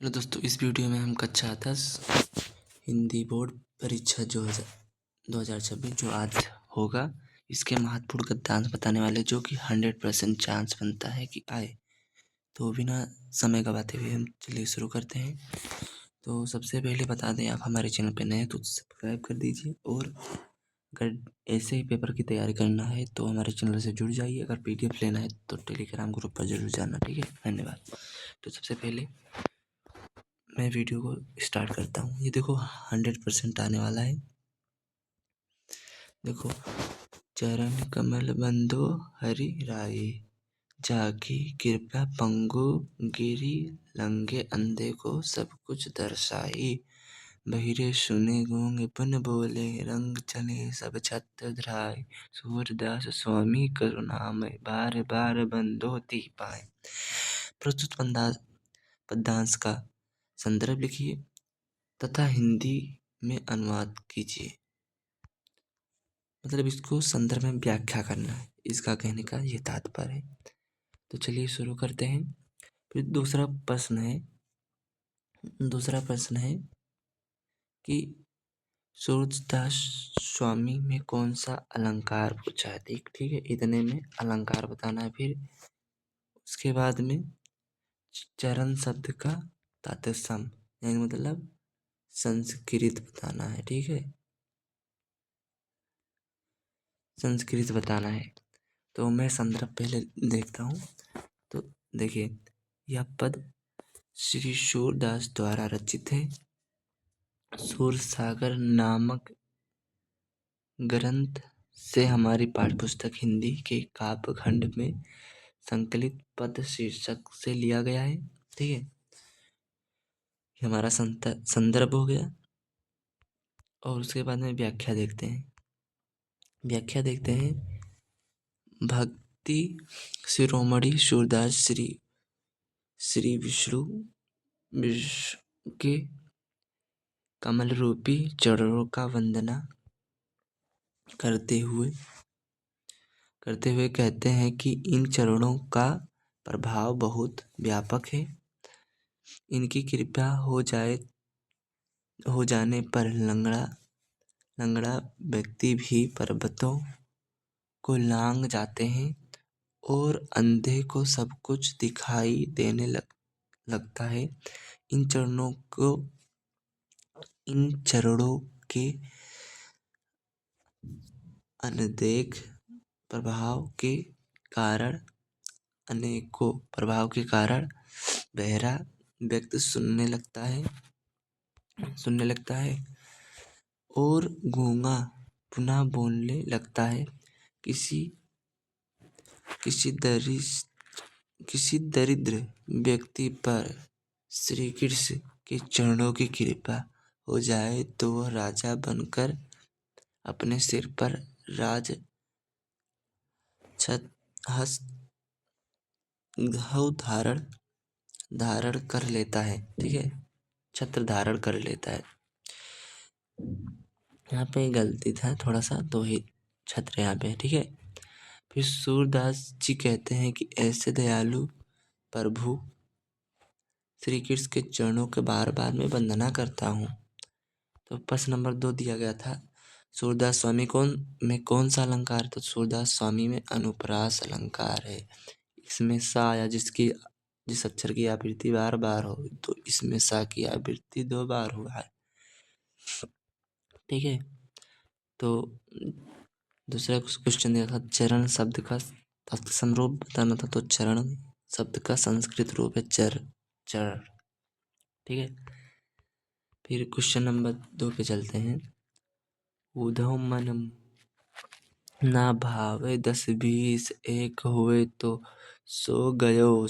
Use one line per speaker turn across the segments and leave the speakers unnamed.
Hello दोस्तों, इस video में हम कक्षा 10 हिंदी बोर्ड परीक्षा 2026 जो आज होगा, इसके महत्वपूर्ण गद्यांश बताने वाले, जो कि 100% चांस बनता है कि आए। तो बिना समय गवाते हुए हम चलिए शुरू करते हैं। तो सबसे पहले बता दें, आप हमारे चैनल पर नए हैं तो सब्सक्राइब कर दीजिए, और अगर ऐसे ही पेपर की तैयारी करना है तो हमारे चैनल से जुड़ जाइए। अगर PDF लेना है तो टेलीग्राम ग्रुप पर जरूर जाना, ठीक है। धन्यवाद। तो सबसे पहले मैं वीडियो को स्टार्ट करता हूँ। ये देखो 100% आने वाला है। देखो, चरण कमल बंदो हरि राय, जाकी कृपा पंगु गिरी, लंगे अंधे को सब कुछ दर्शाई, बहिरे सुने गूंगे पुन बोले, रंग चले सब छत्र धराय, सूरदास स्वामी करुणामय, बार बार बंदोती पाए। प्रस्तुत पद्यांश का संदर्भ लिखिए तथा हिंदी में अनुवाद कीजिए। मतलब इसको संदर्भ में व्याख्या करना है, इसका कहने का ये तात्पर्य है। तो चलिए शुरू करते हैं। फिर दूसरा प्रश्न है कि सूरदास स्वामी में कौन सा अलंकार पूछा है। ठीक है, इतने में अलंकार बताना है। फिर उसके बाद में चरण शब्द का तात्सम, यानी मतलब संस्कृत बताना है। ठीक है, संस्कृत बताना है। तो मैं संदर्भ पहले देखता हूँ। तो देखिए, यह पद श्री सूरदास द्वारा रचित है। सूरसागर नामक ग्रंथ से हमारी पाठ्यपुस्तक हिंदी के काव्य खंड में संकलित पद शीर्षक से लिया गया है। ठीक है, ये हमारा संदर्भ हो गया। और उसके बाद में व्याख्या देखते हैं। भक्ति शिरोमणि सूरदास श्री विष्णु के कमल रूपी चरणों का वंदना करते हुए कहते हैं कि इन चरणों का प्रभाव बहुत व्यापक है। इनकी कृपा हो जाने पर लंगड़ा व्यक्ति भी पर्वतों को लांघ जाते हैं, और अंधे को सब कुछ दिखाई देने लगता है। इन चरणों के अनेक प्रभाव के कारण बहरा व्यक्ति सुनने लगता है और गूंगा पुनः बोलने लगता है। किसी दरिद्र व्यक्ति पर श्री कृष्ण के चरणों की कृपा हो जाए तो वह राजा बनकर अपने सिर पर धारण कर लेता है। ठीक है, छत्र धारण कर लेता है। यहाँ पे गलती था थोड़ा सा, तो ही छत्र यहाँ पे। ठीक है, फिर सूरदास जी कहते हैं कि ऐसे दयालु प्रभु श्री कृष्ण के चरणों के बार बार मैं वंदना करता हूँ। तो प्रश्न नंबर 2 दिया गया था, सूरदास स्वामी कौन सा अलंकार। तो सूरदास स्वामी में अनुप्रास अलंकार है। इसमें सा या जिस अक्षर की आवृत्ति बार बार हो, तो इसमें सा की आवृत्ति 2 बार हुआ है। ठीक है, तो दूसरा क्वेश्चन दिया था, चरण शब्द का तत्सम रूप बताना था। तो चरण शब्द का संस्कृत रूप है चरण। ठीक है, फिर क्वेश्चन नंबर 2 पे चलते हैं। उधव मन ना भावे 10-20, एक हुए तो सो गयो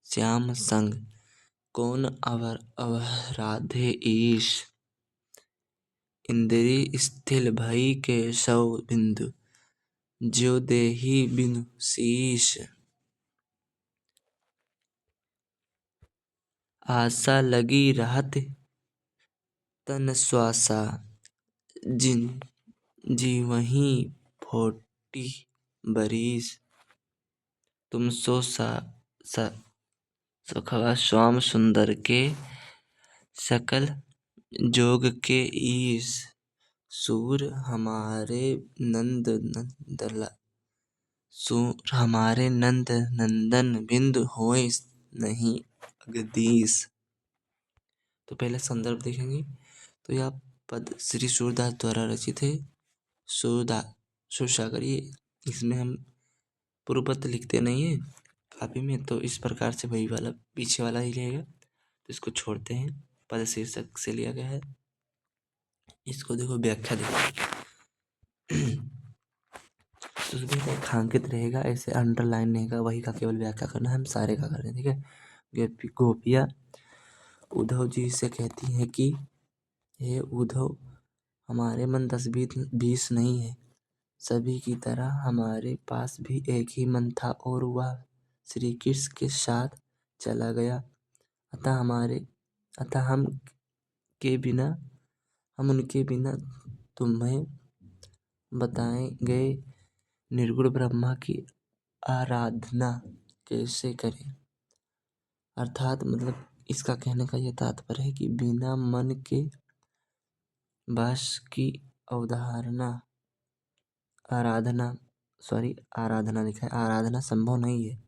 श्याम संग, कौन अवराधे ईश, इंद्री स्थिल भई के सौ बिंदु, ज्यो देहि बिनु शीश, आशा लगी रहत तन श्वासा, जीवहि 40 बरिस, तुम सो सुखवा श्याम सुंदर के सकल जोग के ईश, सूर हमारे नंद नंदन बिंद होए नहीं अगदीस। तो पहले संदर्भ देखेंगे तो यह पद श्री सूरदास द्वारा रचित है। सुरसागर, ये इसमें हम पूर्व पद लिखते नहीं है कापी में, तो इस प्रकार से वही वाला पीछे वाला ही रहेगा, तो इसको छोड़ते हैं। पद शीर्षक से लिया गया है। इसको देखो, व्याख्या देखो। तो उसमें रेखांकित रहेगा, ऐसे अंडरलाइन रहेगा, वही का केवल व्याख्या करना है, हम सारे का कर रहे हैं, ठीक है। गोपियाँ उद्धव जी से कहती हैं कि हे उद्धव, हमारे मन 10-20 नहीं है, सभी की तरह हमारे पास भी एक ही मन था और वह श्री कृष्ण के साथ चला गया। अतः हम उनके बिना तुम्हें बताए गए निर्गुण ब्रह्मा की आराधना कैसे करें। अर्थात मतलब इसका कहने का यह तात्पर्य है कि बिना मन के वश की आराधना संभव नहीं है।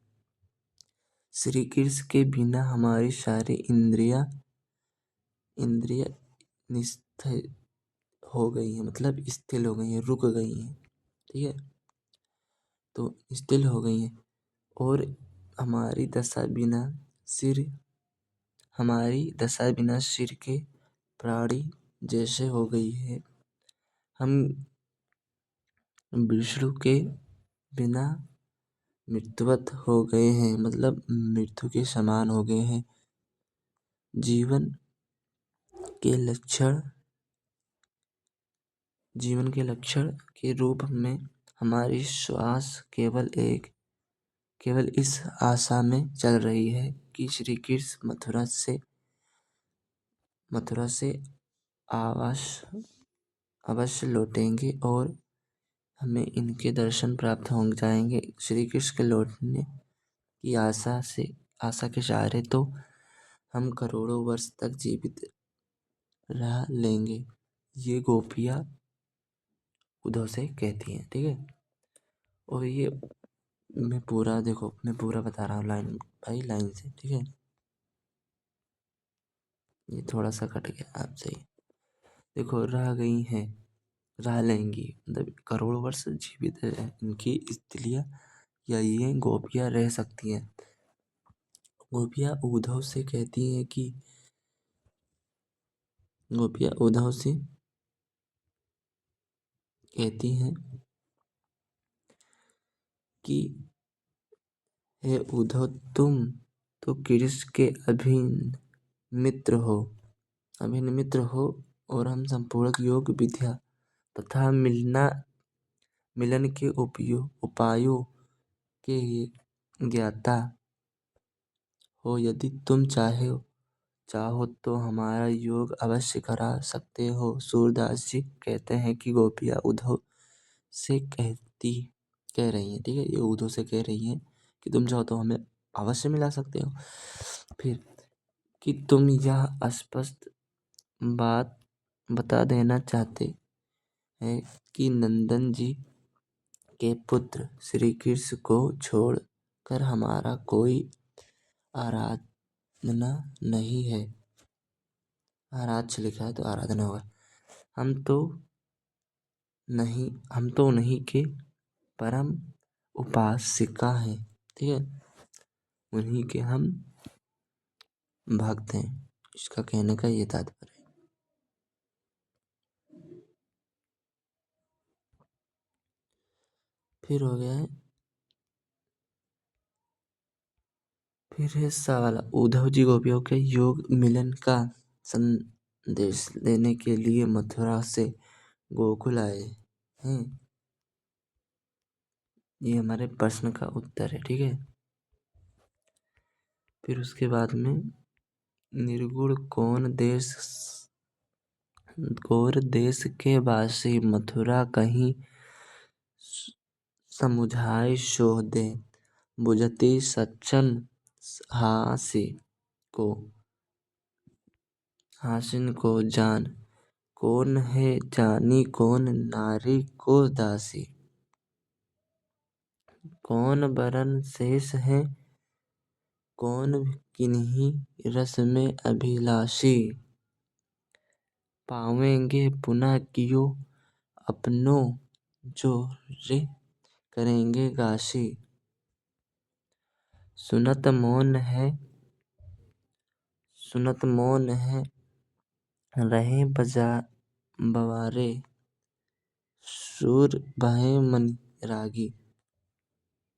श्री कृष्ण के बिना हमारी सारी इंद्रियां निस्थिर हो गई हैं, मतलब स्थिर हो गई हैं, रुक गई हैं, ठीक है। तो स्थिर हो गई हैं और हमारी दशा बिना सिर के प्राणी जैसे हो गई है। हम विष्णु के बिना मृत्युवत हो गए हैं, मतलब मृत्यु के समान हो गए हैं। जीवन के लक्षण के रूप में हमारी श्वास केवल इस आशा में चल रही है कि श्री कृष्ण मथुरा से अवश्य लौटेंगे और हमें इनके दर्शन प्राप्त हो जाएंगे। श्री कृष्ण के लौटने की आशा के सहारे तो हम करोड़ों वर्ष तक जीवित रह लेंगे। ये गोपियाँ उद्धव से कहती हैं, ठीक है। और ये मैं पूरा बता रहा हूँ लाइन से, ठीक है। ये थोड़ा सा कट गया आपसे ही। देखो, रह लेंगी, मतलब करोड़ों वर्ष जीवित है इनकी स्त्रियाँ या ये गोपियाँ रह सकती हैं। गोपियाँ उद्धव से कहती हैं कि हे उद्धव, तुम तो कृष्ण के अभिन्न मित्र हो और हम संपूर्ण योग विद्या तथा मिलन के उपायों के ज्ञाता हो। यदि तुम चाहो तो हमारा योग अवश्य करा सकते हो। सूरदास जी कहते हैं कि गोपियाँ उद्धव से कह रही हैं, ठीक है। ये उद्धव से कह रही हैं कि तुम चाहो तो हमें अवश्य मिला सकते हो। फिर कि तुम यह स्पष्ट बात बता देना चाहते हैं कि नंदन जी के पुत्र श्री कृष्ण को छोड़कर हमारा कोई आराधना नहीं है। आराध्य लिखा है तो आराधना होगा। हम तो उन्हीं के परम उपासिका हैं, ठीक है। उन्हीं के हम भक्त हैं, इसका कहने का ये तात्पर्य है। फिर हो गया है, फिर है सवाल, उद्धव जी गोपियों के योग मिलन का संदेश देने के लिए मथुरा से गोकुल आए हैं। ये हमारे प्रश्न का उत्तर है, ठीक है। फिर उसके बाद में निर्गुण कौन देश के वासी मथुरा कहीं समुझाए शोधे बुझती सज्जन हासि को हासिन को जान, कौन है जानी कौन नारी को दासी। कौन बरन शेष है, कौन किन्हीं रस में अभिलाषी। पावेंगे पुनः कियो अपनों, जो रे करेंगे गाशी। सुनत मौन है रहे बवारे, सुर बहे मन रागी।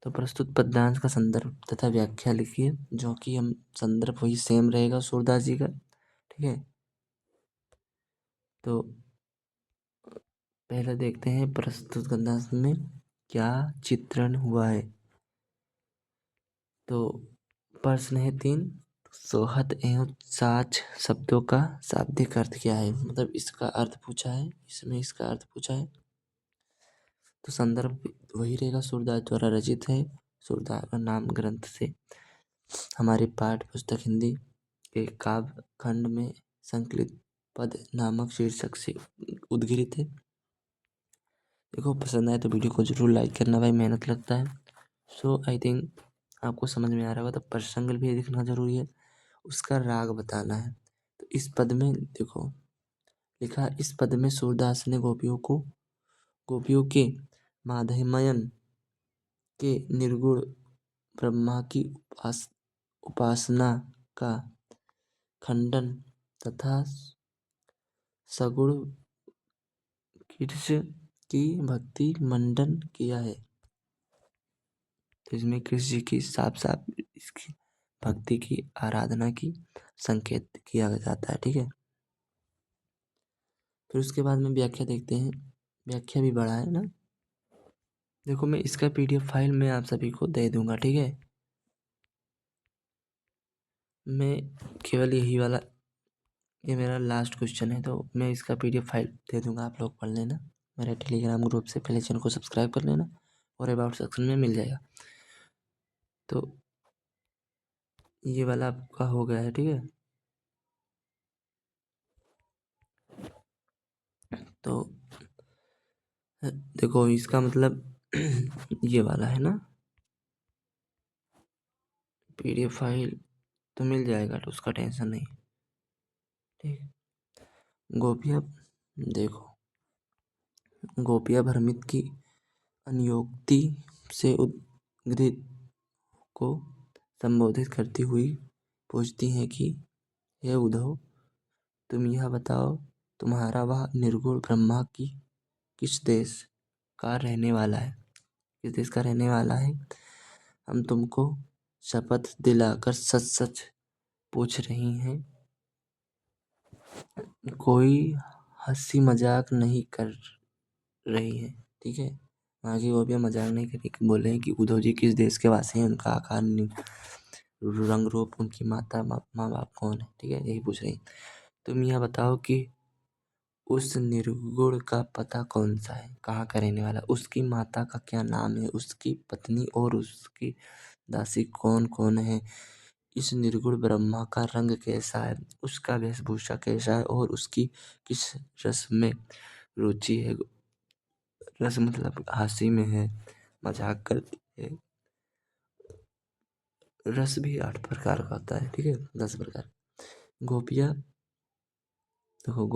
तो प्रस्तुत पद्यांश का संदर्भ तथा व्याख्या लिखिए, जो कि हम संदर्भ वही सेम रहेगा सूरदास जी का। ठीक है, तो पहले देखते हैं प्रस्तुत पद्यांश में क्या चित्रण हुआ है। तो प्रश्न है 3, सोहत एवं साच शब्दों का शाब्दिक अर्थ क्या है। मतलब इसका अर्थ पूछा है, इसमें इसका अर्थ पूछा है। तो संदर्भ वही रहेगा, सूरदास द्वारा रचित है, सूरदास नाम ग्रंथ से हमारी पाठ्य पुस्तक हिंदी के काव्य खंड में संकलित पद नामक शीर्षक से उद्गृहित है। देखो, पसंद आए तो वीडियो को जरूर लाइक करना भाई, मेहनत लगता है। सो आई थिंक आपको समझ में आ रहा होगा। तो प्रसंग भी लिखना जरूरी है, उसका राग बताना है। तो इस पद में देखो लिखा, इस पद में सूरदास ने गोपियों के माधवमयन के निर्गुण ब्रह्मा की उपासना का खंडन तथा सगुण कृष्ण की भक्ति मंडन किया है। तो इसमें कृष्ण जी की साफ साफ इसकी भक्ति की आराधना की संकेत किया जाता है। ठीक है, फिर उसके बाद में व्याख्या देखते हैं। व्याख्या भी बड़ा है ना। देखो, मैं इसका PDF फाइल मैं आप सभी को दे दूंगा। ठीक है, मैं केवल यही वाला, ये मेरा लास्ट क्वेश्चन है, तो मैं इसका PDF फाइल दे दूंगा, आप लोग पढ़ लेना। मेरे टेलीग्राम ग्रुप से पहले चैनल को सब्सक्राइब कर लेना और अबाउट सेक्शन में मिल जाएगा। तो ये वाला आपका हो गया है। ठीक है, तो देखो इसका मतलब ये वाला है ना, PDF फाइल तो मिल जाएगा, तो उसका टेंशन नहीं। ठीक, गोपियाँ देखो, गोपियाँ भ्रमित की अन्योक्ति से उद्गृत को संबोधित करती हुई पूछती हैं कि हे उद्धव, तुम यह बताओ, तुम्हारा वह निर्गुण ब्रह्मा की किस देश का रहने वाला है। किस देश का रहने वाला है। हम तुमको शपथ दिलाकर सच सच पूछ रही हैं, कोई हंसी मजाक नहीं कर रही है। ठीक है, वहाँ की गोपियाँ मजाक नहीं करी, बोल रहे हैं कि उद्धव जी किस देश के वासी हैं, उनका आकार रंग रूप, उनकी माता माँ बाप कौन है। ठीक है, यही पूछ रही। तुम यह बताओ कि उस निर्गुण का पता कौन सा है, कहाँ का रहने वाला, उसकी माता का क्या नाम है, उसकी पत्नी और उसकी दासी कौन कौन है, इस निर्गुण ब्रह्मा का रंग कैसा है, उसका वेशभूषा कैसा है और उसकी किस रस में रुचि है। रस मतलब हंसी में है, मजाक करती है। रस भी 8 प्रकार का होता है। ठीक है, 10 प्रकार। गोपियाँ देखो,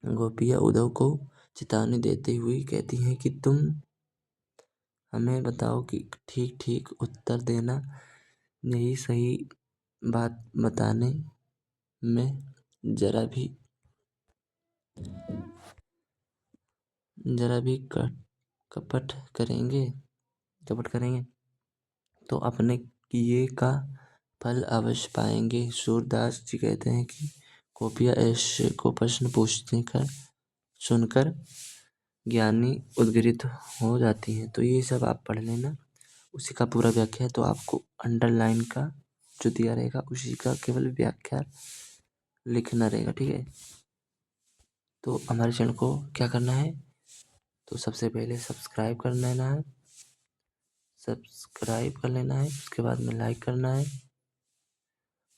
गोपियाँ उद्धव को चेतावनी देते हुए कहती हैं कि तुम हमें बताओ कि ठीक ठीक उत्तर देना, यही सही बात बताने में जरा भी कपट करेंगे तो अपने किए का फल अवश्य पाएंगे। सूरदास जी कहते हैं कि गोपियाँ ऐसे को प्रश्न पूछने का सुनकर ज्ञानी उद्गृत हो जाती हैं। तो ये सब आप पढ़ लेना, उसी का पूरा व्याख्या है। तो आपको अंडरलाइन का जो दिया रहेगा उसी का केवल व्याख्या लिखना रहेगा। ठीक है, तो हमारे चैनल को क्या करना है, तो सबसे पहले सब्सक्राइब कर लेना है, सब्सक्राइब कर लेना है। उसके बाद में लाइक करना है।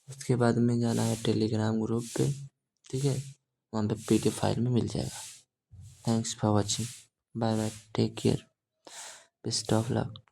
उसके बाद में जाना है टेलीग्राम ग्रुप पे, ठीक है, वहाँ पे PDF फाइल में मिल जाएगा। Thanks for watching, bye bye, take care, best of luck.